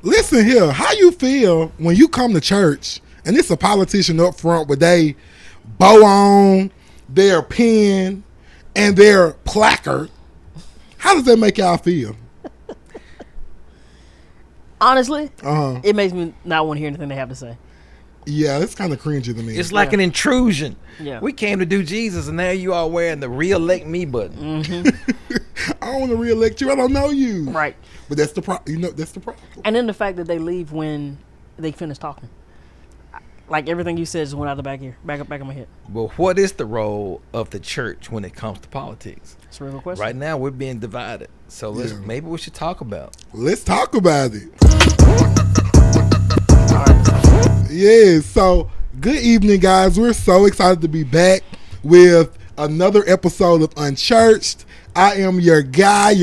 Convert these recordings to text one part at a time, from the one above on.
Listen here, how you feel when you come to church and it's a politician up front with they bow on, their pen, and their placard? How does that make y'all feel? Honestly, it makes me not want to hear anything they have to say. Yeah, it's kind of cringy to me. It's like an intrusion. Yeah. We came to do Jesus, and now you are wearing the reelect me button. I don't want to reelect you. I don't know you. Right. But that's the problem. That's the problem. And then the fact that they leave when they finish talking. Like everything you said just went out the back of my head. Well, what is the role of the church when it comes to politics? That's a real question. Right now, we're being divided. So maybe we should talk about it. Let's talk about it. Yeah, so good evening, guys. We're so excited to be back with another episode of Unchurched. I am your guy,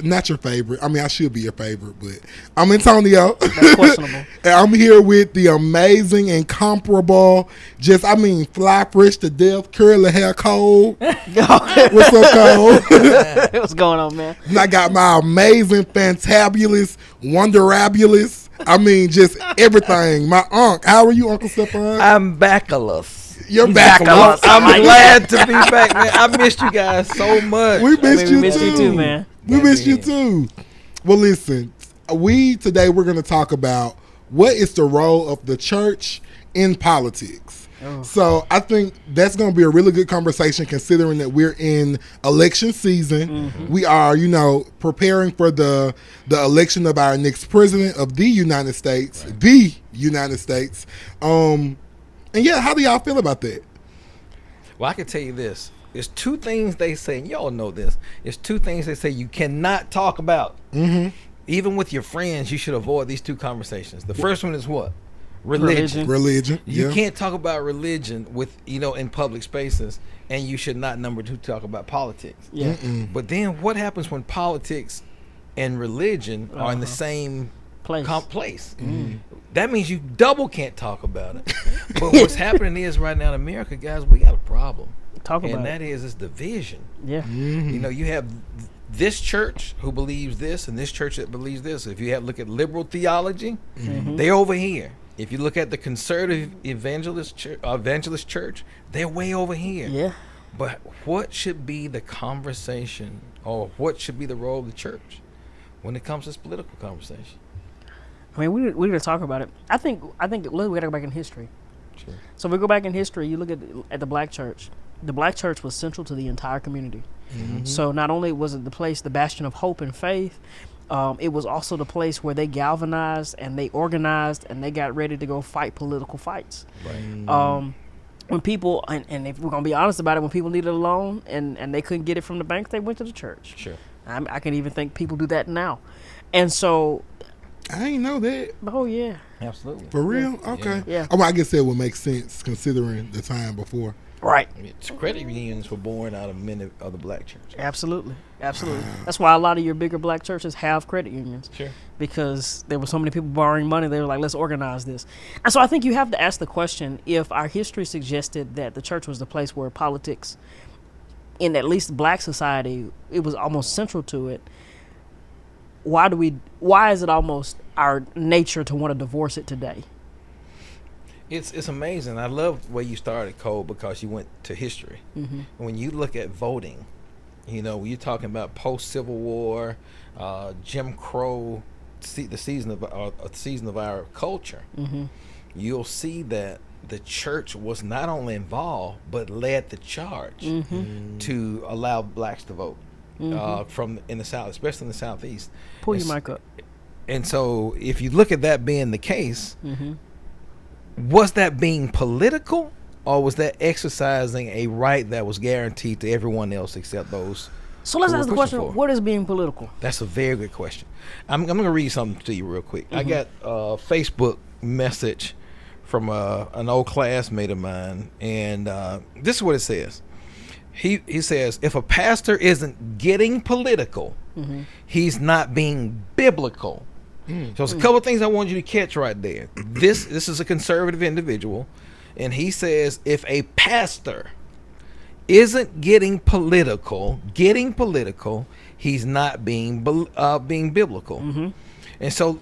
not your favorite. I mean, I should be your favorite, but I'm Antonio. That's questionable. And I'm here with the amazing, incomparable, fly fresh to death, curly hair Cole. What's up, Cole? What's going on, man? And I got my amazing, fantabulous, wonderabulous. I mean, just everything. My uncle. How are you, Uncle Stefan? I'm backless. You're backless. I'm glad to be back, man. I missed you guys so much. We missed you too, man. We missed you too. Well, listen, today we're going to talk about what is the role of the church in politics. Oh. So I think that's going to be a really good conversation considering that we're in election season. Mm-hmm. We are, preparing for the election of our next president of the United States, right. The United States. And yeah, how do y'all feel about that? Well, I can tell you this. There's two things they say, and y'all know this. There's two things they say you cannot talk about. Mm-hmm. Even with your friends, you should avoid these two conversations. The first one is what? Religion. You can't talk about religion in public spaces, and you should not, number two, talk about politics. Yeah. But then what happens when politics and religion are in the same place? Mm. That means you double can't talk about it. But what's happening is right now in America, guys, we got a problem. And that is division. Yeah. Mm-hmm. You have this church who believes this and this church that believes this. If you look at liberal theology, they're over here. If you look at the conservative evangelist church, they're way over here. Yeah. But what should be the conversation, or what should be the role of the church when it comes to this political conversation? I mean, we're going to talk about it. I think we got to go back in history. Sure. So if we go back in history, you look at the black church. The black church was central to the entire community. Mm-hmm. So not only was it the bastion of hope and faith, it was also the place where they galvanized and they organized and they got ready to go fight political fights. Right. When people, and if we're going to be honest about it, when people needed a loan and they couldn't get it from the bank, they went to the church. Sure. I can even think people do that now. And so... I ain't know that. Oh, yeah. Absolutely. For real? Yeah. Okay. Yeah. I guess that would make sense considering the time before. Right. Credit unions were born out of many of the black churches. Absolutely. That's why a lot of your bigger black churches have credit unions. Sure. Because there were so many people borrowing money, they were like, let's organize this. And so I think you have to ask the question, if our history suggested that the church was the place where politics, in at least black society, it was almost central to it, why is it almost our nature to want to divorce it today? It's amazing. I love where you started, Cole, because you went to history. Mm-hmm. When you look at voting, when you're talking about post-Civil War, Jim Crow, the season of our culture, you'll see that the church was not only involved but led the charge to allow blacks to vote from in the South, especially in the Southeast. Pull your mic up. And so, if you look at that being the case. Was that being political, or was that exercising a right that was guaranteed to everyone else except those? So let's ask the question, what is being political? That's a very good question. I'm going to read something to you real quick. I got a Facebook message from an old classmate of mine, and this is what it says. He says, if a pastor isn't getting political, he's not being biblical. So there's a couple of things I want you to catch right there. This is a conservative individual, and he says if a pastor isn't getting political, he's not being biblical. And so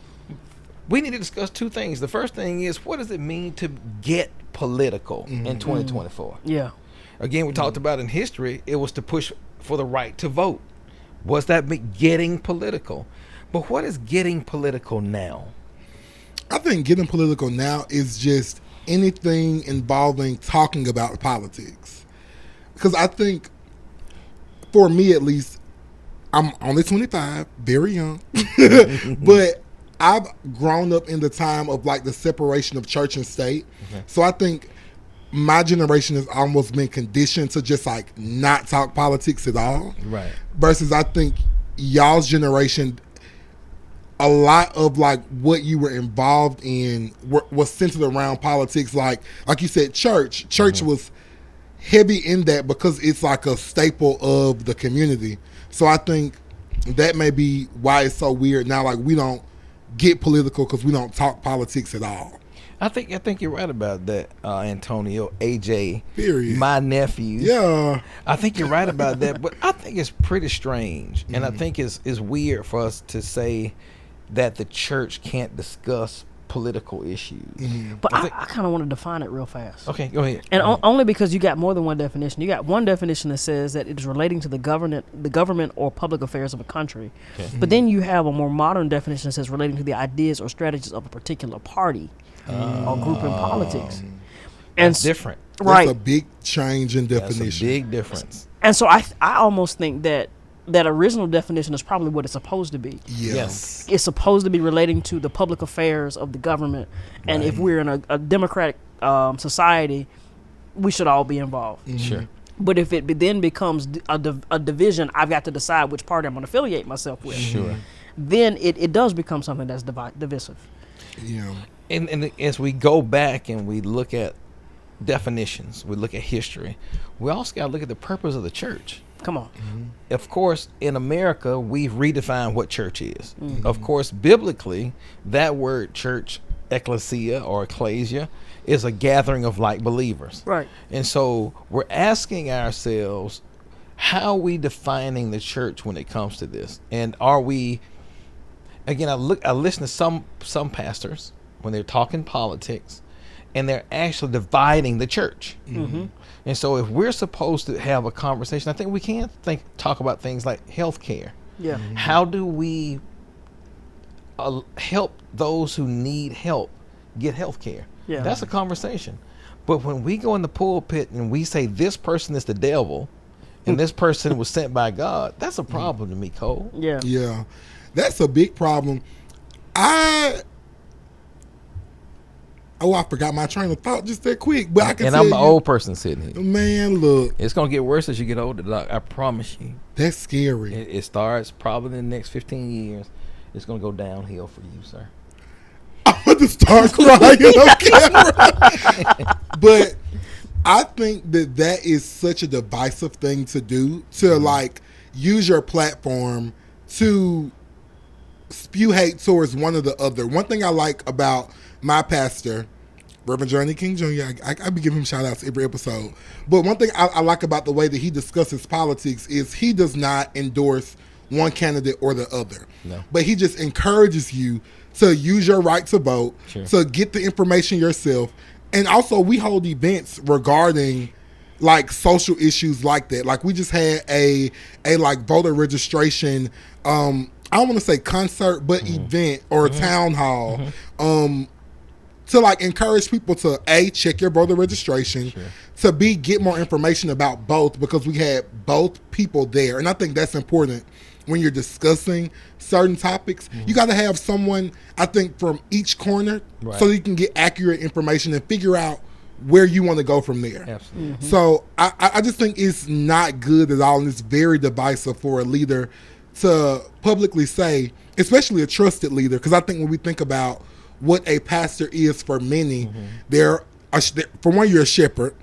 we need to discuss two things. The first thing is, what does it mean to get political in 2024? Yeah. Again, we talked about in history, it was to push for the right to vote. Was that getting political? But what is getting political now? I think getting political now is just anything involving talking about politics. Because I think, for me at least, I'm only 25, very young, but I've grown up in the time of like the separation of church and state. So I think my generation has almost been conditioned to just like not talk politics at all. Right. Versus I think y'all's generation, a lot of like what you were involved in was centered around politics. Like you said, church was heavy in that because it's like a staple of the community. So I think that may be why it's so weird now. Like we don't get political because we don't talk politics at all. I think you're right about that, Antonio. AJ, Period. my nephew. Yeah. I think you're right about that, but I think it's pretty strange, and I think it's weird for us to say that the church can't discuss political issues. But I kind of want to define it real fast. Okay, go ahead. And only because you got more than one definition. You got one definition that says that it is relating to the government or public affairs of a country. Okay. But then you have a more modern definition that says relating to the ideas or strategies of a particular party or group in politics. And That's different. Right. That's a big change in definition. That's a big difference. And so I almost think that original definition is probably what it's supposed to be. Yeah. Yes. It's supposed to be relating to the public affairs of the government. And if we're in a democratic society, we should all be involved. Sure. But if it then becomes a division, I've got to decide which party I'm going to affiliate myself with. Sure. Then it does become something that's divisive. Yeah. And as we go back and we look at definitions, we look at history, we also got to look at the purpose of the church. Come on. Of course, in America, we've redefined what church is. Of course, biblically, that word church, ecclesia or ecclesia, is a gathering of like believers. Right. And so we're asking ourselves, how are we defining the church when it comes to this? And are we, again, I listen to some pastors when they're talking politics, and they're actually dividing the church. And so if we're supposed to have a conversation, I think we can talk about things like healthcare. Yeah. How do we help those who need help get health care? Yeah. That's a conversation. But when we go in the pulpit and we say this person is the devil and this person was sent by God, that's a problem to me, Cole. Yeah. Yeah. That's a big problem. I forgot my train of thought just that quick. But I can And tell I'm an you, old person sitting here. man, look, It's going to get worse as you get older, Doc. I promise you. that's scary. It starts probably in the next 15 years. It's going to go downhill for you, sir. I'm about to start crying on camera. But I think that is such a divisive thing to do, to like use your platform to spew hate towards one or the other. One thing I like about my pastor, Reverend Johnny King Jr., I be giving him shout outs every episode. But one thing I like about the way that he discusses politics is he does not endorse one candidate or the other. No. But he just encourages you to use your right to vote, Sure. to get the information yourself. And also we hold events regarding like social issues like that. Like we just had a like voter registration, I don't want to say concert, but event or town hall, to like encourage people to A, check your voter registration, to B, get more information about both, because we had both people there. And I think that's important when you're discussing certain topics. You got to have someone, I think, from each corner, Right. so you can get accurate information and figure out where you want to go from there. Absolutely. So I just think it's not good at all, and it's very divisive for a leader to publicly say, especially a trusted leader, because I think when we think about what a pastor is for many, for one, you're a shepherd,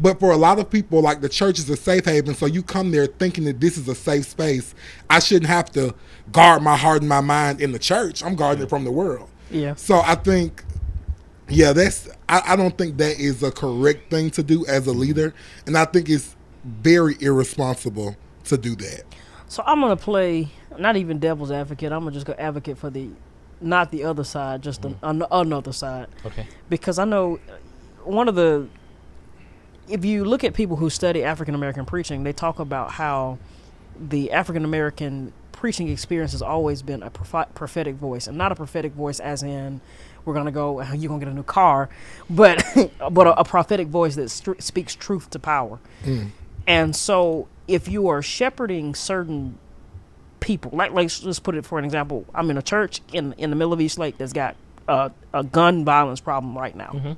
but for a lot of people, like the church is a safe haven, so you come there thinking that this is a safe space. I shouldn't have to guard my heart and my mind in the church. I'm guarding it from the world. Yeah. So I think, I don't think that is a correct thing to do as a leader, and I think it's very irresponsible to do that. So I'm gonna play not even devil's advocate. I'm gonna just go advocate for the not the other side, just another side. Okay. Because I know if you look at people who study African American preaching, they talk about how the African American preaching experience has always been a prophetic voice, and not a prophetic voice as in you're gonna get a new car, but a prophetic voice that speaks truth to power. And so if you are shepherding certain people, like let's put it for an example, I'm in a church in the middle of East Lake that's got a gun violence problem right now.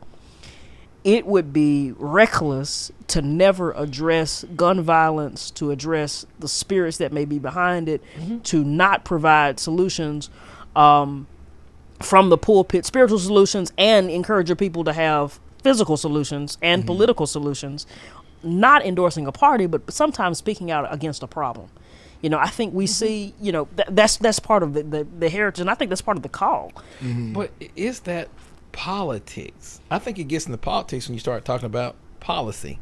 It would be reckless to never address gun violence, to address the spirits that may be behind it, to not provide solutions from the pulpit, spiritual solutions, and encourage your people to have physical solutions and political solutions, not endorsing a party, but sometimes speaking out against a problem. I think we see, that's part of the heritage, and I think that's part of the call. But is that politics? I think it gets into politics when you start talking about policy.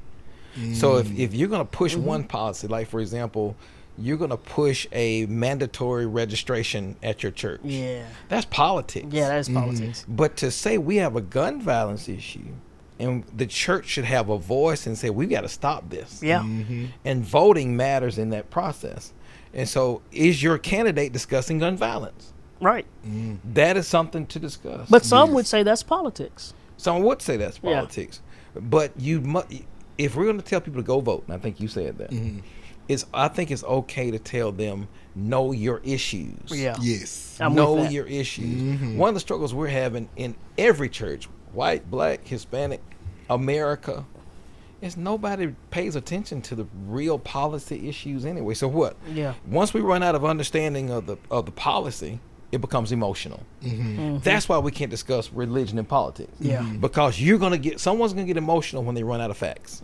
So if you're going to push one policy, like for example, you're going to push a mandatory registration at your church. Yeah. That's politics. Yeah, that is politics. But to say we have a gun violence issue and the church should have a voice and say, we've got to stop this. Yeah. And voting matters in that process. And so is your candidate discussing gun violence? Right. That is something to discuss. But some would say that's politics. Some would say that's politics. But if we're going to tell people to go vote, and I think you said that, I think it's okay to tell them, know your issues. Yeah. Yes. Know your issues. One of the struggles we're having in every church, white, black, Hispanic, America, is nobody pays attention to the real policy issues anyway. So what? Yeah. Once we run out of understanding of the policy, it becomes emotional. That's why we can't discuss religion and politics. Yeah. Because someone's gonna get emotional when they run out of facts.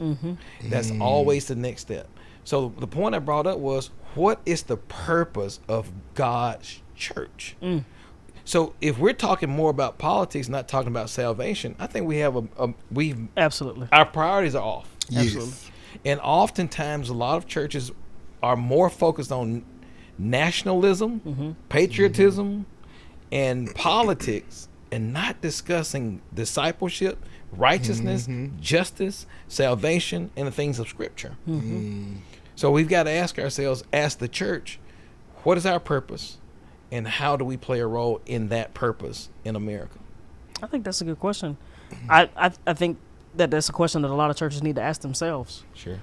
That's always the next step. So the point I brought up was, what is the purpose of God's church? So if we're talking more about politics, not talking about salvation, I think we have absolutely, our priorities are off. Yes. Absolutely. And oftentimes a lot of churches are more focused on nationalism, patriotism, and politics, and not discussing discipleship, righteousness, justice, salvation, and the things of Scripture. So we've got to ask ourselves, as the church, what is our purpose, and how do we play a role in that purpose in America? I think that's a good question. I think that's a question that a lot of churches need to ask themselves. Sure.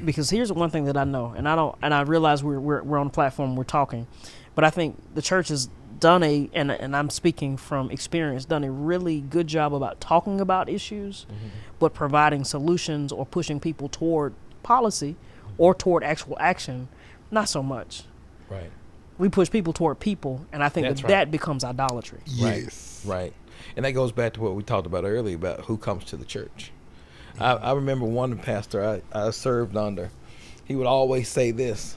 Because here's one thing that I know, and I realize we're on the platform, we're talking, but I think the church has done and I'm speaking from experience, done a really good job about talking about issues, but providing solutions or pushing people toward policy or toward actual action, not so much. Right. We push people toward people, and I think that becomes idolatry. Yes. Right. And that goes back to what we talked about earlier about who comes to the church. I remember one pastor I served under, he would always say this: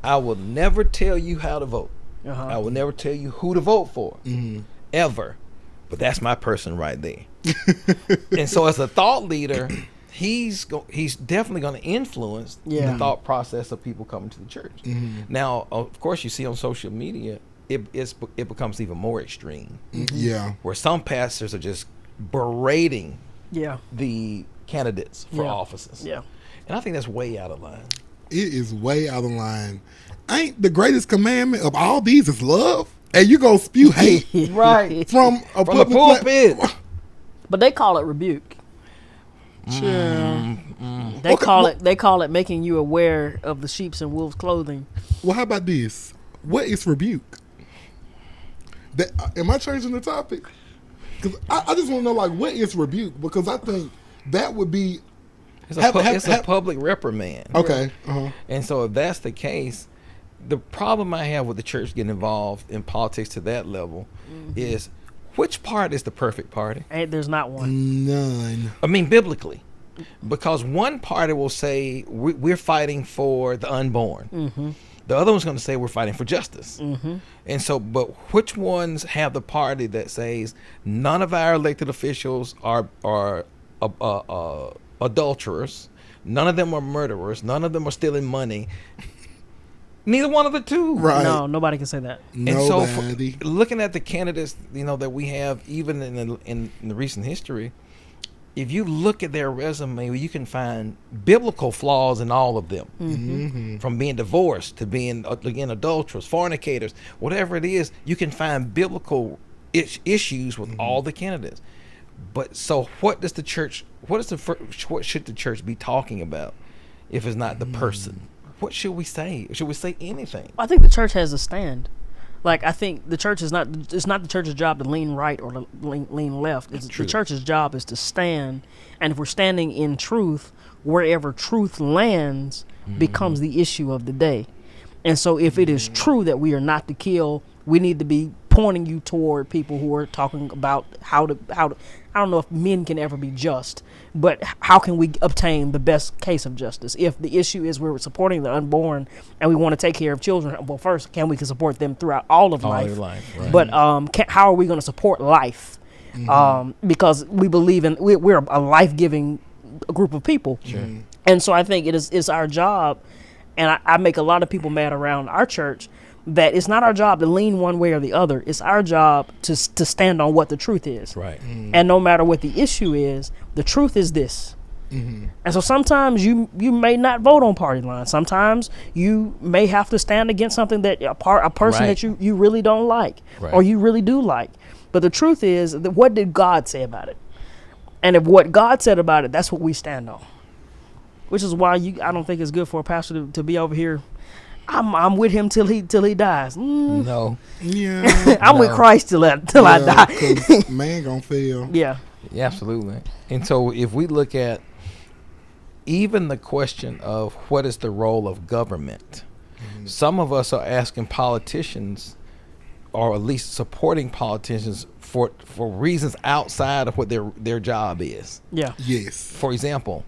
I will never tell you how to vote. I will never tell you who to vote for, ever. But that's my person right there. And so as a thought leader, he's definitely going to influence the thought process of people coming to the church. Now, of course, you see on social media, it becomes even more extreme. Yeah. Where some pastors are just berating the candidates for offices. Yeah. And I think that's way out of line. It is way out of line. Ain't the greatest commandment of all these is love? And you go spew hate Right. from the pulpit. But they call it rebuke. They call it making you aware of the sheep's and wolves' clothing. Well, how about this? What is rebuke? Am I changing the topic? Because I just want to know, like, what is rebuke? Because I think that would be... It's a public reprimand. Okay. And so if that's the case, the problem I have with the church getting involved in politics to that level is, which part is the perfect party? There's not one. None. I mean, biblically. Because one party will say, we're fighting for the unborn. The other one's going to say we're fighting for justice. And so, but which ones have the party that says none of our elected officials are adulterers, none of them are murderers, none of them are stealing money? Neither one of the two. Right. No, nobody can say that. And so, Nobody. looking at the candidates, that we have, even in the recent history, if you look at their resume, you can find biblical flaws in all of them, from being divorced to being again adulterers, fornicators, whatever it is. You can find biblical issues with all the candidates. But so, what does the church? What should the church be talking about if it's not the person? What should we say? Should we say anything? I think the church has a stand. Like, I think the church is not. It's not the church's job to lean right or to lean left. It's the church's job is to stand, and if we're standing in truth, wherever truth lands becomes the issue of the day. And so, if it is true that we are not to kill, we need to be pointing you toward people who are talking about how to. I don't know if men can ever be just, but how can we obtain the best case of justice? If the issue is we're supporting the unborn and we want to take care of children, well, first, can we support them throughout all of life? Right. But how are we going to support life? Because we believe we're a life-giving group of people. Sure. And so I think it's our job, and I make a lot of people mad around our church, that it's not our job to lean one way or the other. It's our job to stand on what the truth is. Right. And no matter what the issue is, the truth is this. And so sometimes you may not vote on party lines. Sometimes you may have to stand against something that a person that you really don't like or you really do like. But the truth is, that what did God say about it? And if what God said about it, that's what we stand on. Which is why I don't think it's good for a pastor to be over here. I'm with him till he dies. No. Yeah. I'm with Christ till I die. 'Cause man gonna fail. Yeah. Yeah, absolutely. And so if we look at even the question of what is the role of government, some of us are asking politicians, or at least supporting politicians, for reasons outside of what their job is. Yeah. Yes. For example,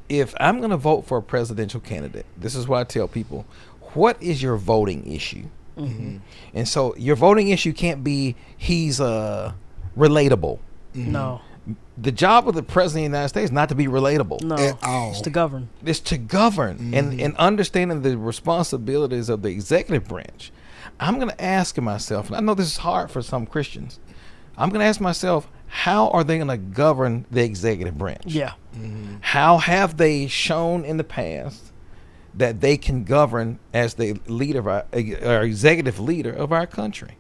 if I'm going to vote for a presidential candidate, this is what I tell people: what is your voting issue? And so your voting issue can't be he's relatable. No. The job of the president of the United States is not to be relatable. No. At all. It's to govern. It's to govern and understanding the responsibilities of the executive branch. I'm going to ask myself, and I know this is hard for some Christians, I'm going to ask myself, how are they going to govern the executive branch? Yeah. How have they shown in the past that they can govern as the leader of our executive leader of our country?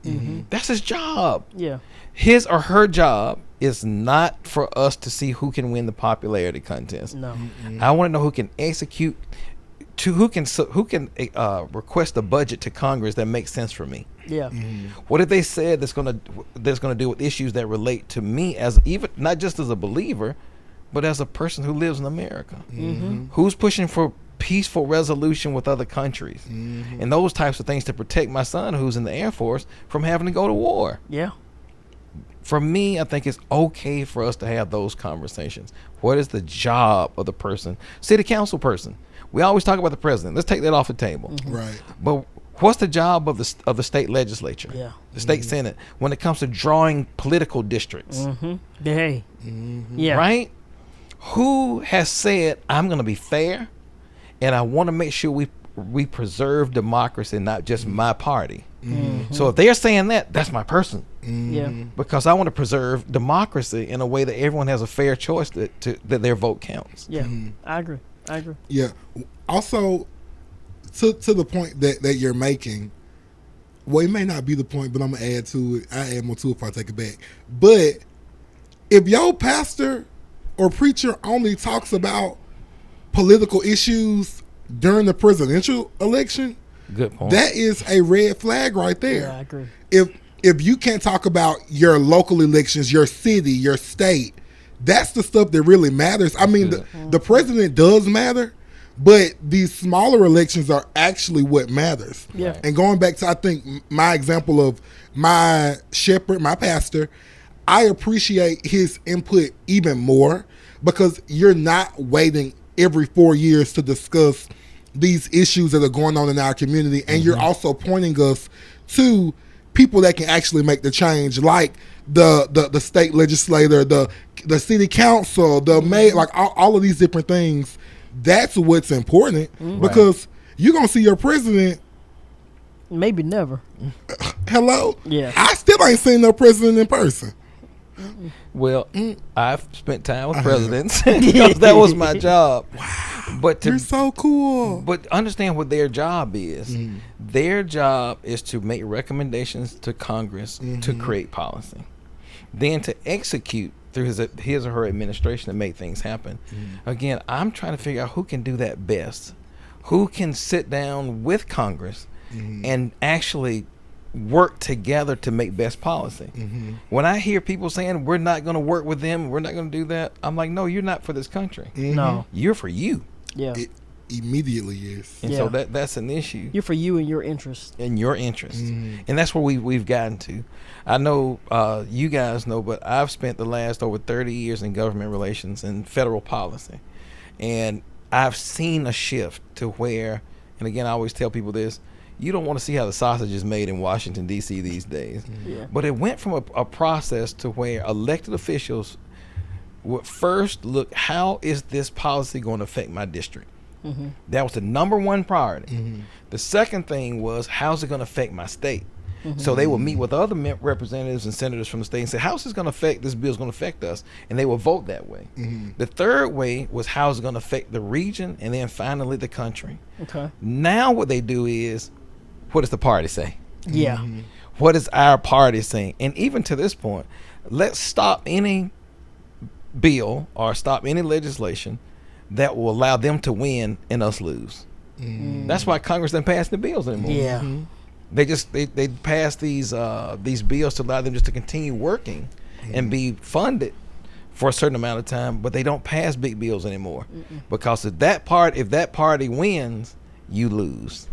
That's his job. Yeah. His or her job is not for us to see who can win the popularity contest. No. I want to know who can execute, who can request a budget to Congress that makes sense for me. Yeah. What have they said that's going to deal with issues that relate to me, as even not just as a believer, but as a person who lives in America? Who's pushing for peaceful resolution with other countries and those types of things to protect my son who's in the Air Force from having to go to war? Yeah. For me, I think it's okay for us to have those conversations. What is the job of the person? City council person. We always talk about the president. Let's take that off the table. Right. But what's the job of the state legislature? Yeah. The state senate when it comes to drawing political districts? Hey. Yeah. Right? Who has said, I'm going to be fair and I want to make sure we preserve democracy, not just my party? So if they're saying that, that's my person. Yeah. Because I want to preserve democracy in a way that everyone has a fair choice that their vote counts. Yeah. I agree. Yeah. Also, to the point that you're making, well, it may not be the point, but I'm gonna add to it. I add more to it if I take it back. But if your pastor or preacher only talks about political issues during the presidential election, Good point. that is a red flag right there. Yeah, I agree. If you can't talk about your local elections, your city, your state, that's the stuff that really matters. I mean, the president does matter, but these smaller elections are actually what matters. Yeah. And going back to, I think, my example of my shepherd, my pastor, I appreciate his input even more because you're not waiting every 4 years to discuss these issues that are going on in our community, and you're also pointing us to people that can actually make the change, like the state legislator, the city council, the mayor, like all of these different things. That's what's important because you're gonna see your president Maybe never. Hello? Yeah. I still ain't seen no president in person. Well, I've spent time with presidents because that was my job. Wow. But You're so cool. But understand what their job is. Their job is to make recommendations to Congress to create policy, then to execute through his or her administration to make things happen. Again, I'm trying to figure out who can do that best, who can sit down with Congress and actually work together to make best policy. When I hear people saying we're not going to work with them, we're not going to do that, I'm like, no, you're not for this country. No. You're for you. Yeah. It immediately is. And so that's an issue. You're for you and your interest. In your interest. And that's where we've gotten to. I know you guys know, but I've spent the last over 30 years in government relations and federal policy. And I've seen a shift to where, and again, I always tell people this, you don't want to see how the sausage is made in Washington, D.C. these days. But it went from a process to where elected officials would first look, how is this policy going to affect my district? That was the number one priority. The second thing was, how's it going to affect my state? So they would meet with other representatives and senators from the state and say, how's this going to affect, this bill's going to affect us? And they would vote that way. The third way was, how's it going to affect the region? And then finally the country. Okay. Now what they do is, what does the party say? Yeah. What is our party saying? And even to this point, let's stop any bill or stop any legislation that will allow them to win and us lose. That's why Congress doesn't pass the bills anymore. Yeah. They just they pass these bills to allow them just to continue working and be funded for a certain amount of time, but they don't pass big bills anymore because if that party wins, you lose.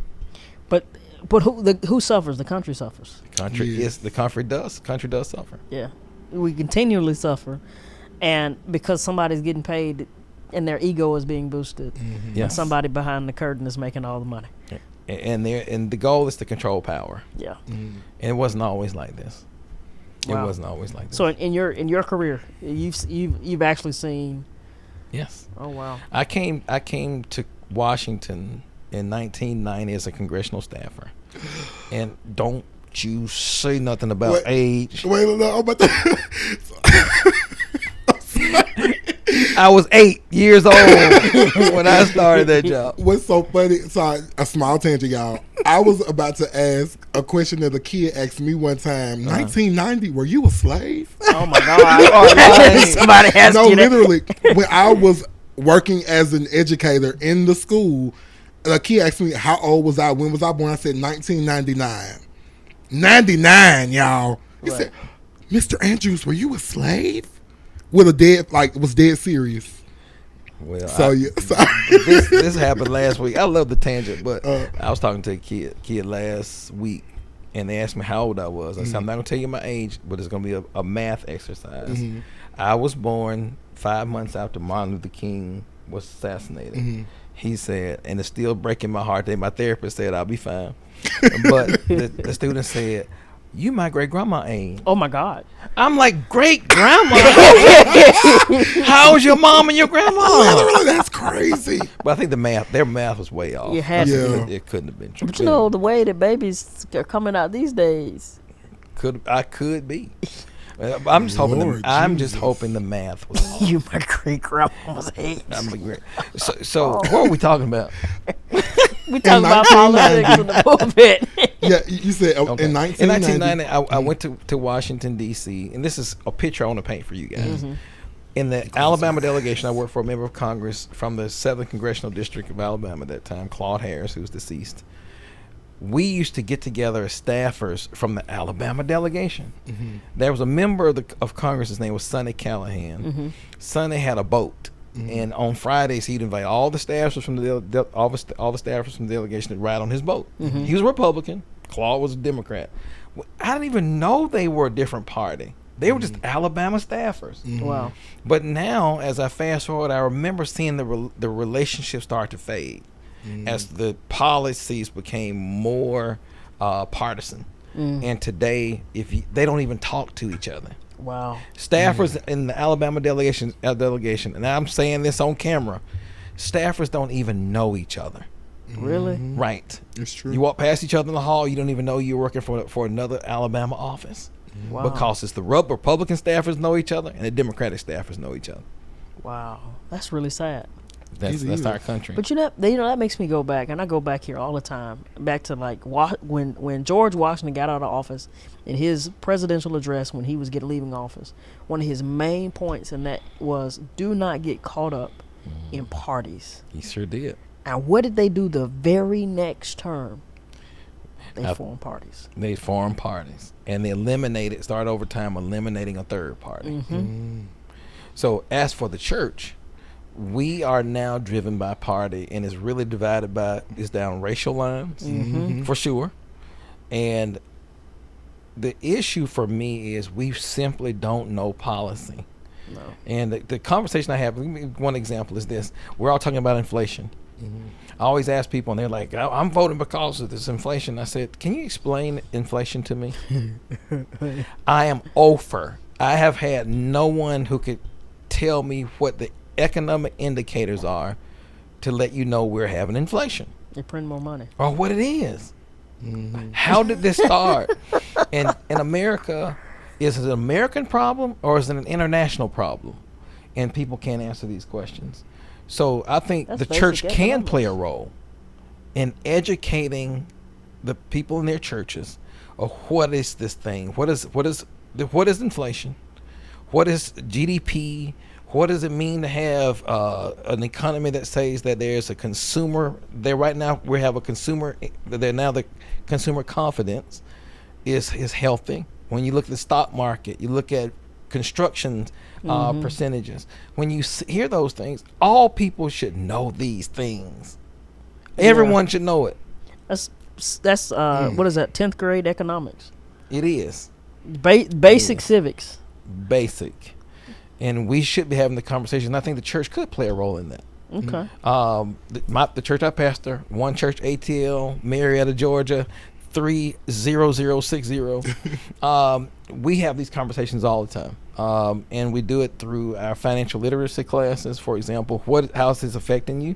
But who suffers? The country suffers. The country does suffer. Yeah, we continually suffer, and because somebody's getting paid, and their ego is being boosted, and somebody behind the curtain is making all the money. And the goal is to control power. Yeah, and it wasn't always like this. Wow. It wasn't always like this. So in your career, you've actually seen. Yes. Oh wow. I came to Washington in 1990 as a congressional staffer, and don't you say nothing about age. Wait, no, but I was 8 years old when I started that job. What's so funny? Sorry, a small tangent, y'all. I was about to ask a question that a kid asked me one time. 1990, were you a slave? Oh my God! Somebody asked no, you that. literally. When I was working as an educator in the school, a kid asked me how old was I, when was I born. I said 1999. 99, y'all. He said, Mr. Andrews, were you a slave? With a dead, was dead serious. Well, so this happened last week. I love the tangent, but I was talking to a kid last week, and they asked me how old I was. I said, I'm not gonna tell you my age, but it's gonna be a math exercise. I was born 5 months after Martin Luther King was assassinated. He said, and it's still breaking my heart that my therapist said I'll be fine, but the student said, you my great grandma age. Oh my God! I'm like, great grandma. How's your mom and your grandma? Literally, that's crazy. But I think their math was way off. You had to. It couldn't have been true. But you know the way that babies are coming out these days. I could be. I'm just hoping. I'm just hoping the math was off. You my great grandma's age. So what are we talking about? We talking about politics in the pulpit. Yeah, you said in 1990. In 1990, I went to Washington, D.C., and this is a picture I want to paint for you guys. In the Alabama delegation, I worked for a member of Congress from the 7th Congressional District of Alabama at that time, Claude Harris, who's deceased. We used to get together as staffers from the Alabama delegation. There was a member of Congress, his name was Sonny Callahan. Sonny had a boat. And on Fridays, he'd invite all the staffers from all the staffers from the delegation to ride on his boat. He was a Republican. Claude was a Democrat. I didn't even know they were a different party. They were just Alabama staffers. Wow. But now, as I fast forward, I remember seeing the relationship start to fade as the policies became more partisan. And today, they don't even talk to each other. Wow. Staffers in the Alabama delegation, and I'm saying this on camera, staffers don't even know each other. Really? Right. It's true. You walk past each other in the hall, you don't even know you're working for another Alabama office. Wow. Because it's the Republican staffers know each other and the Democratic staffers know each other. Wow. That's really sad. That's our country. But that makes me go back, and I go back here all the time, back to like when George Washington got out of office, in his presidential address when he was leaving office, one of his main points in that was do not get caught up in parties. He sure did. And what did they do the very next term? They formed parties. They formed parties, and they start over time eliminating a third party. So as for the church, we are now driven by party, and it's really divided down racial lines, for sure. And the issue for me is we simply don't know policy. No. And the conversation I have, one example is this. We're all talking about inflation. I always ask people, and they're like, I'm voting because of this inflation. I said, can you explain inflation to me? I am over. I have had no one who could tell me what the economic indicators are to let you know we're having inflation. They print more money. Or what it is. How did this start? And in America, is it an American problem or is it an international problem? And people can't answer these questions. So I think That's the church basic can economics. play a role in educating the people in their churches of what is this thing? What is inflation? What is GDP? What does it mean to have an economy that says that there's a consumer there right now? We have a consumer. The consumer confidence is healthy. When you look at the stock market, you look at construction percentages. When you hear those things, all people should know these things. Everyone should know it. That's what is that? 10th grade economics. It is Basic civics. basic, and we should be having the conversation. I think the church could play a role in that. Okay. The church I pastor, One Church ATL, Marietta, Georgia, 30060. We have these conversations all the time, and we do it through our financial literacy classes. For example, how is this affecting you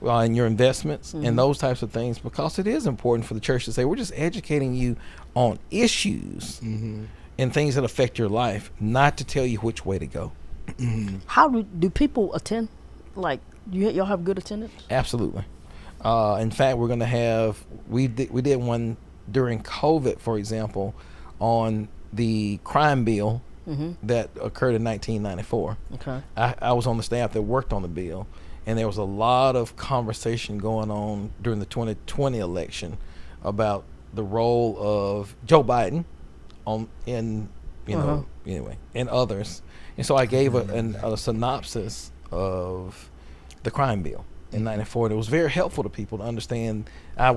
in your investments and those types of things? Because it is important for the church to say we're just educating you on issues and things that affect your life, not to tell you which way to go. How do people attend? Like, y'all have good attendance? Absolutely. In fact, we're going to have we did one during COVID, for example, on the crime bill that occurred in 1994. Okay. I was on the staff that worked on the bill, and there was a lot of conversation going on during the 2020 election about the role of Joe Biden and others. And so I gave a synopsis of the crime bill in 94, and it was very helpful to people to understand. I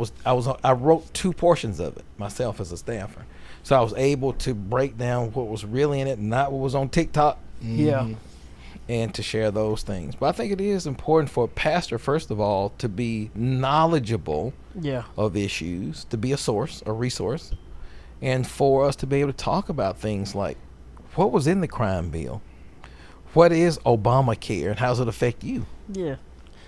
wrote 2 portions of it myself as a staffer, so I was able to break down what was really in it, not what was on TikTok. Yeah. And to share those things. But I think it is important for a pastor, first of all, to be knowledgeable of issues, to be a resource, and for us to be able to talk about things like what was in the crime bill, what is Obamacare, and how does it affect you? Yeah.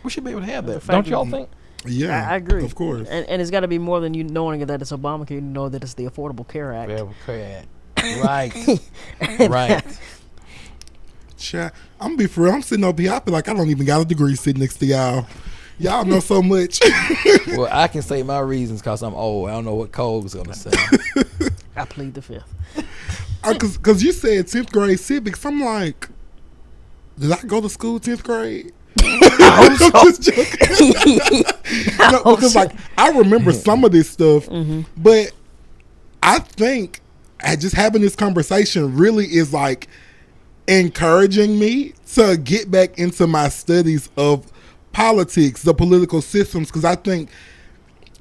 We should be able to have that. fact Don't that y'all think? Yeah, I agree. Of course. And it's got to be more than you knowing that it's Obamacare. You know that it's the Affordable Care Act. Right. Right. Chat. I'm gonna be for real. I'm sitting up here. I feel like I don't even got a degree sitting next to y'all. Y'all know so much. Well, I can say my reasons because I'm old. I don't know what Cole's gonna say. I plead the 5th. Because you said 10th grade civics. I'm like, did I go to school 10th grade? I'm just joking. No, because like I remember some of this stuff, but I think just having this conversation really is like encouraging me to get back into my studies of politics, the political systems, because I think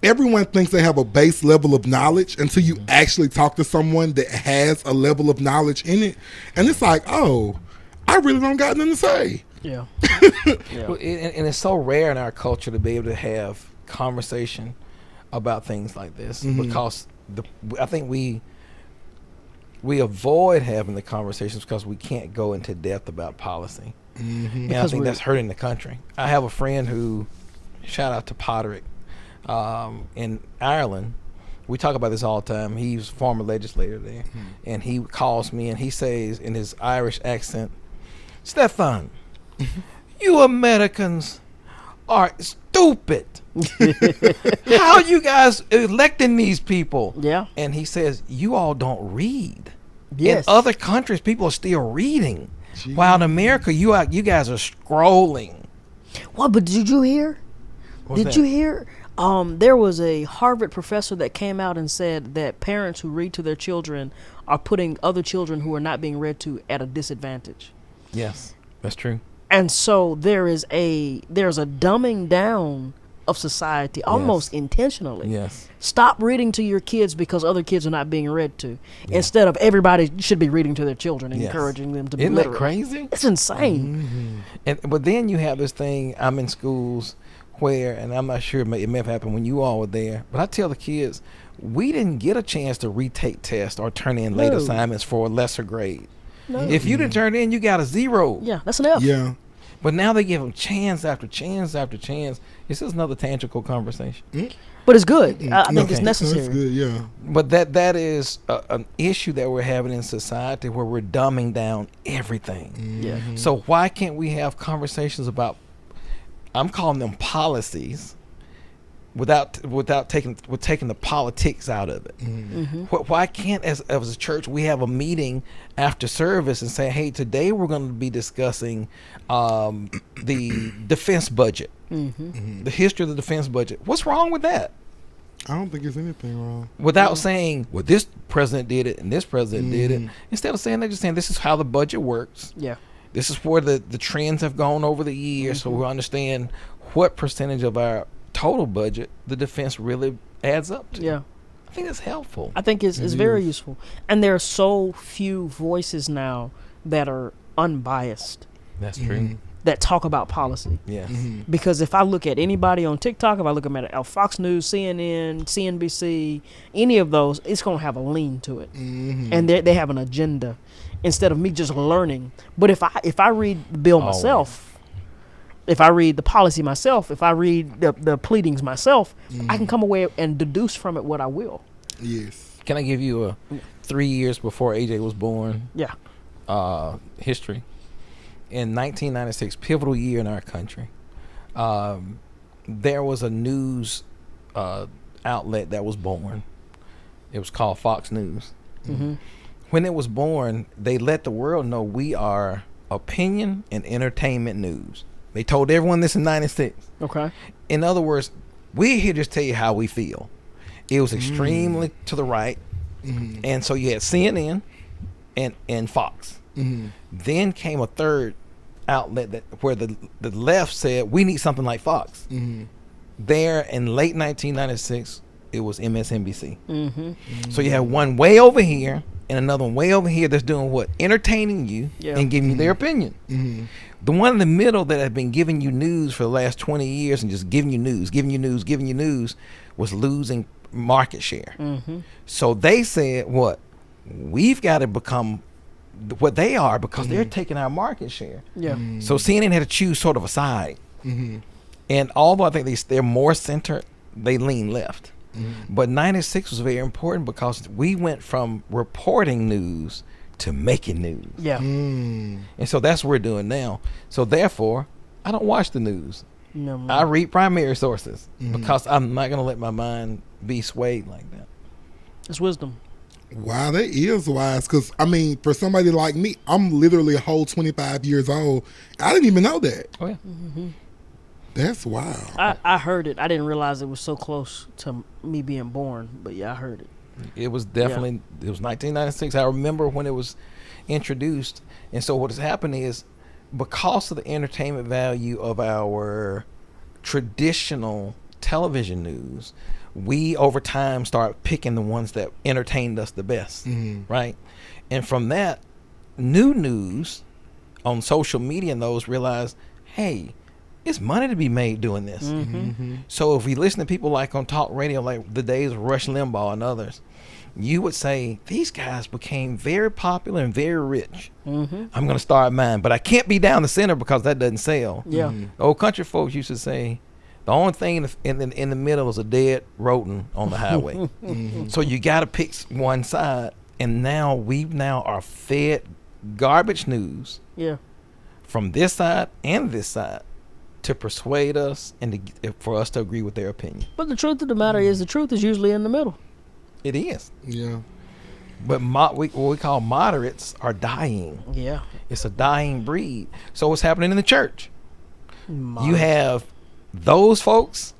everyone thinks they have a base level of knowledge until you actually talk to someone that has a level of knowledge in it, and it's like, oh, I really don't got nothing to say. Yeah. Well, and it's so rare in our culture to be able to have conversation about things like this because I think we avoid having the conversations because we can't go into depth about policy. And I think that's hurting the country. I have a friend who, shout out to Poderick, in Ireland. We talk about this all the time. He's a former legislator there, and he calls me and he says in his Irish accent, "Stefan, you Americans are stupid. How you guys electing these people?" Yeah. And he says, "You all don't read. Yes. In other countries, people are still reading. Gee. While in America, you guys are scrolling." Well, but did you hear? What's Did that? you hear? There was a Harvard professor that came out and said that parents who read to their children are putting other children who are not being read to at a disadvantage. Yes, that's true. And so there's a dumbing down of society almost intentionally. Yes. Stop reading to your kids because other kids are not being read to. Instead of everybody should be reading to their children and Yes. encouraging them to be Isn't that literate. crazy? It's insane. But then you have this thing. I'm in schools where, and I'm not sure it may have happened when you all were there, but I tell the kids, we didn't get a chance to retake tests or turn in late No. assignments for a lesser grade. No. If you didn't turn in, you got a 0. Yeah, that's an F. Yeah. But now they give them chance after chance after chance. This is another tangible conversation. But it's good. I think Okay. it's No, necessary. that's good. Yeah. But that is an issue that we're having in society where we're dumbing down everything. Yeah. So why can't we have conversations about, I'm calling them policies, without taking the politics out of it? Why can't as a church we have a meeting after service and say, hey, today we're going to be discussing the defense budget, the history of the defense budget. What's wrong with that? I don't think there's anything wrong. Without saying, well, this president did it and this president did it. Instead of saying, they're just saying, this is how the budget works. Yeah. This is where the trends have gone over the years, so we understand what percentage of our total budget the defense really adds up to. Yeah. I think that's helpful. I think it's very useful. And there are so few voices now that are unbiased That's true. that talk about policy. Yes. Because if I look at anybody on TikTok, if I look at Fox News, CNN, CNBC, any of those, it's going to have a lean to it. And they have an agenda instead of me just learning. But if I read the bill myself, if I read the policy myself, if I read the pleadings myself, I can come away and deduce from it what I will. Yes. Can I give you a 3 years before AJ was born Yeah. history? In 1996, pivotal year in our country, there was a news outlet that was born. It was called Fox News. When it was born, they let the world know we are opinion and entertainment news. They told everyone this in 96. Okay. In other words, we're here to just tell you how we feel. It was extremely to the right. And so you had CNN and Fox. Then came a third outlet where the left said, we need something like Fox. There in late 1996, it was MSNBC. So you have one way over here and another one way over here that's doing what? Entertaining you and giving you their opinion. The one in the middle that had been giving you news for the last 20 years and just giving you news was losing market share. So they said, what? We've got to become what they are because they're taking our market share. Yeah. So CNN had to choose sort of a side. And although I think they're more centered, they lean left. But 96 was very important because we went from reporting news to making news. Yeah. And so that's what we're doing now. So therefore, I don't watch the news. No, man. I read primary sources because I'm not going to let my mind be swayed like that. It's wisdom. Wow, that is wise. Because, I mean, for somebody like me, I'm literally a whole 25 years old. I didn't even know that. Oh, yeah. That's wild. I heard it. I didn't realize it was so close to me being born. But yeah, I heard it. It was definitely, it was 1996. I remember when it was introduced. And so what has happened is because of the entertainment value of our traditional television news, we over time start picking the ones that entertained us the best, right? And from that, new news on social media and those realize, hey, it's money to be made doing this. So if we listen to people like on talk radio, like the days of Rush Limbaugh and others, you would say, these guys became very popular and very rich. I'm going to start mine, but I can't be down the center because that doesn't sell. Yeah. The old country folks used to say, The only thing in the middle is a dead rodent on the highway. So you got to pick one side, and now we are fed garbage news Yeah. from this side and this side to persuade us and for us to agree with their opinion. But the truth of the matter is, the truth is usually in the middle. It is. Yeah. But what we call moderates are dying. Yeah. It's a dying breed. So what's happening in the church? You have those folks,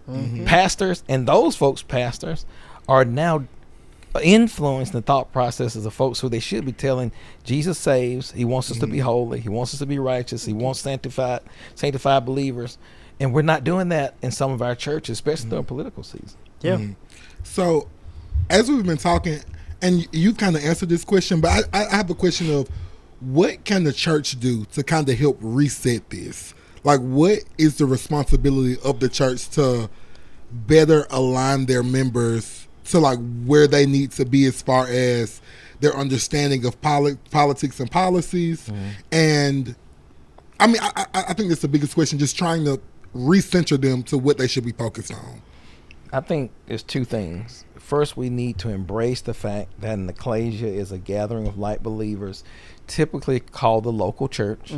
pastors, and those folks, pastors, are now influencing the thought processes of folks who they should be telling Jesus saves. He wants us to be holy. He wants us to be righteous. He wants sanctified believers. And we're not doing that in some of our churches, especially during political season. Yeah. So as we've been talking, and you kind of answered this question, but I have a question of what can the church do to kind of help reset this? Like, what is the responsibility of the church to better align their members to like where they need to be as far as their understanding of politics and policies? And I mean, I think that's the biggest question, just trying to recenter them to what they should be focused on. I think there's two things. First, we need to embrace the fact that an ecclesia is a gathering of like believers, typically called the local church,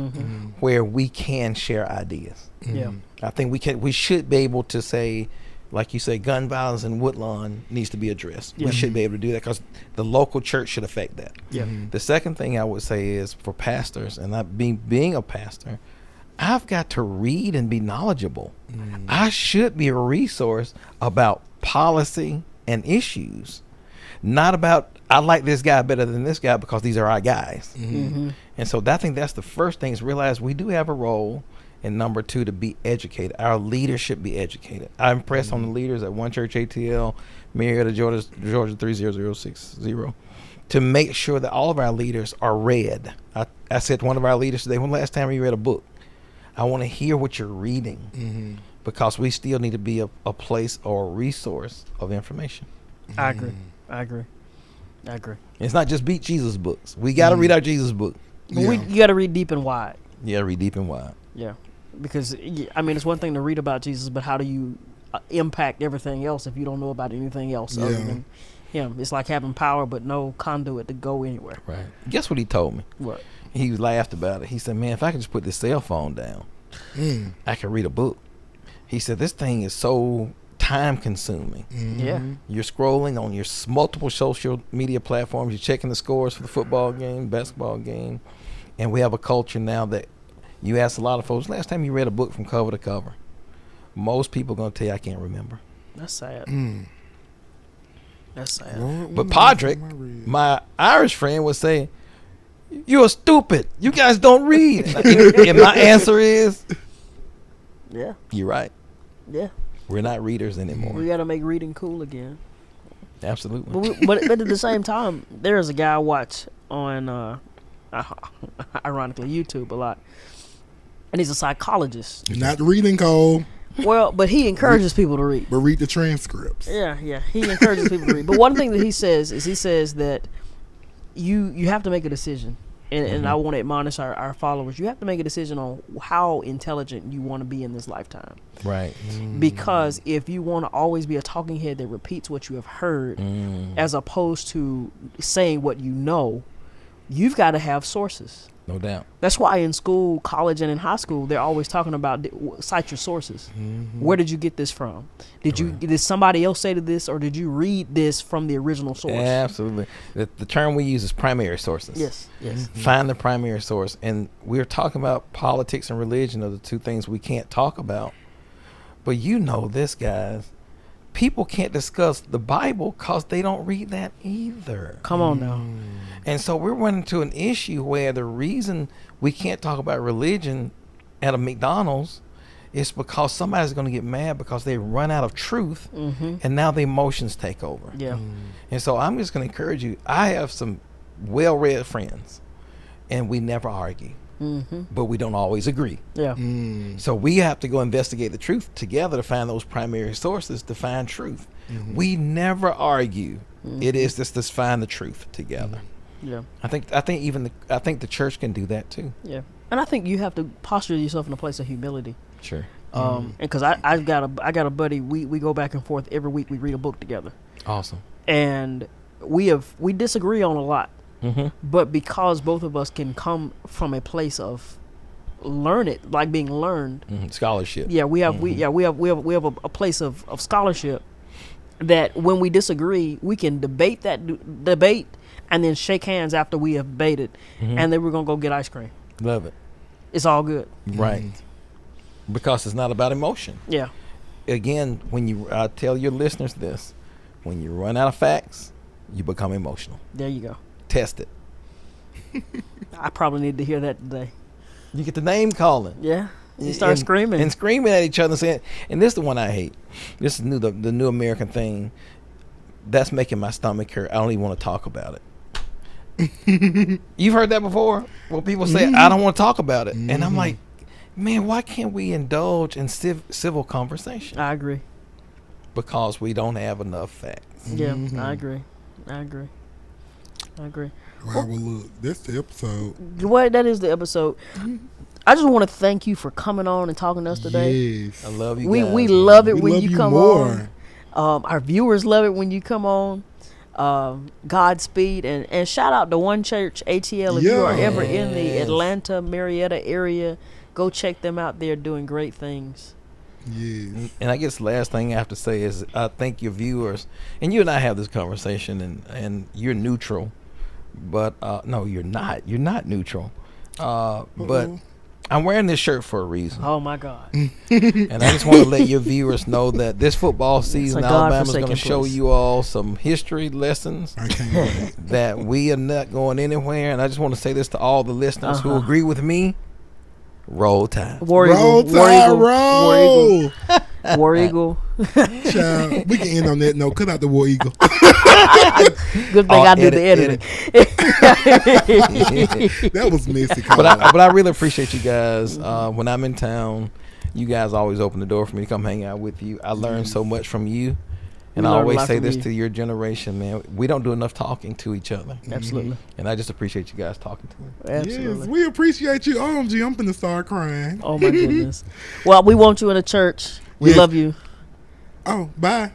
where we can share ideas. Yeah. I think we should be able to say, like you say, gun violence in Woodlawn needs to be addressed. Yeah. We should be able to do that because the local church should affect that. Yeah. The second thing I would say is for pastors, and being a pastor, I've got to read and be knowledgeable. I should be a resource about policy and issues, not about I like this guy better than this guy because these are our guys. And so I think that's the first thing, is realize we do have a role. And number two, to be educated. Our leaders should be educated. I impress on the leaders at One Church ATL, Marietta, Georgia 30060, to make sure that all of our leaders are read. I said to one of our leaders today, when last time you read a book? I want to hear what you're reading, because we still need to be a place or a resource of information. I agree. It's not just beat Jesus books. We got to read our Jesus book. But you got to read deep and wide. Yeah, read deep and wide. Yeah. Because, I mean, it's one thing to read about Jesus, but how do you impact everything else if you don't know about anything else other than him? It's like having power but no conduit to go anywhere. Right. Guess what he told me? What? He laughed about it. He said, man, if I could just put this cell phone down, I could read a book. He said, this thing is so time consuming. Yeah. You're scrolling on your multiple social media platforms. You're checking the scores for the football game, basketball game. And we have a culture now that you ask a lot of folks, last time you read a book from cover to cover? Most people are going to tell you, I can't remember. That's sad. That's sad. But Podrick, my Irish friend, would say, you're stupid. You guys don't read. And my answer is, Yeah. you're right. Yeah. We're not readers anymore. We got to make reading cool again. Absolutely. But at the same time, there is a guy I watch on, ironically, YouTube a lot. And he's a psychologist. Not reading, Cole, Well, but he encourages people to read. but read the transcripts. Yeah. He encourages people to read. But one thing that he says that you have to make a decision. And I want to admonish our followers. You have to make a decision on how intelligent you want to be in this lifetime. Right. Because if you want to always be a talking head that repeats what you have heard, as opposed to saying what you know, you've got to have sources. No doubt. That's why in school, college, and in high school, they're always talking about cite your sources. Where did you get this from? Did somebody else say to this, or did you read this from the original source? Absolutely. The term we use is primary sources. Yes. Find the primary source. And we're talking about politics and religion are the two things we can't talk about. But you know this, guys. People can't discuss the Bible because they don't read that either. Come on now. And so we're running into an issue where the reason we can't talk about religion at a McDonald's is because somebody's going to get mad because they run out of truth, and now the emotions take over. Yeah. And so I'm just going to encourage you. I have some well-read friends, and we never argue, but we don't always agree. Yeah. So we have to go investigate the truth together to find those primary sources to find truth. We never argue. It is just let's find the truth together. Yeah. I think the church can do that too. Yeah. And I think you have to posture yourself in a place of humility. Sure. And because I got a buddy, we go back and forth every week. We read a book together, Awesome. and we disagree on a lot, but because both of us can come from a place of being learned, Scholarship. yeah, we have a place of scholarship that when we disagree, we can debate and then shake hands after we have debated, and then we're gonna go get ice cream. Love it. It's all good. Right. Because it's not about emotion. Yeah. Again, I tell your listeners this, when you run out of facts, you become emotional. There you go. Test it. I probably need to hear that today. You get the name calling. Yeah. You start screaming. And screaming at each other and saying, and this is the one I hate. This is the new American thing. That's making my stomach hurt. I don't even want to talk about it. You've heard that before? Well, people say, I don't want to talk about it. And I'm like, man, why can't we indulge in civil conversation? I agree. Because we don't have enough facts. Yeah, I agree. Wow, well, look, that's the episode. That is the episode. I just want to thank you for coming on and talking to us today. Yes. I love you We guys. love it We when love you you come more. on. Our viewers love it when you come on. Godspeed and shout out to One Church ATL. If you are ever in the Atlanta, Marietta area, go check them out. They're doing great things. Yes. And I guess the last thing I have to say is I thank your viewers. And you and I have this conversation, and you're neutral. But no, you're not. You're not neutral. But I'm wearing this shirt for a reason. Oh my God! And I just want to let your viewers know that this football season, Alabama's going to show you all some history lessons I can't wait. that we are not going anywhere. And I just want to say this to all the listeners who agree with me. Roll Tide. War Roll Eagle. Tide, War Eagle. roll. War Eagle. Child, we can end on that note. Cut out the War Eagle. Good thing I do the editing. That was messy. But I really appreciate you guys. When I'm in town, you guys always open the door for me to come hang out with you. I learned so much from you. And I always say this to your generation, man. We don't do enough talking to each other. Absolutely. And I just appreciate you guys talking to me. Absolutely. Yes, we appreciate you. OMG, I'm finna start crying. Oh my goodness. Well, we want you in the church. We Yes. love you. Oh, bye.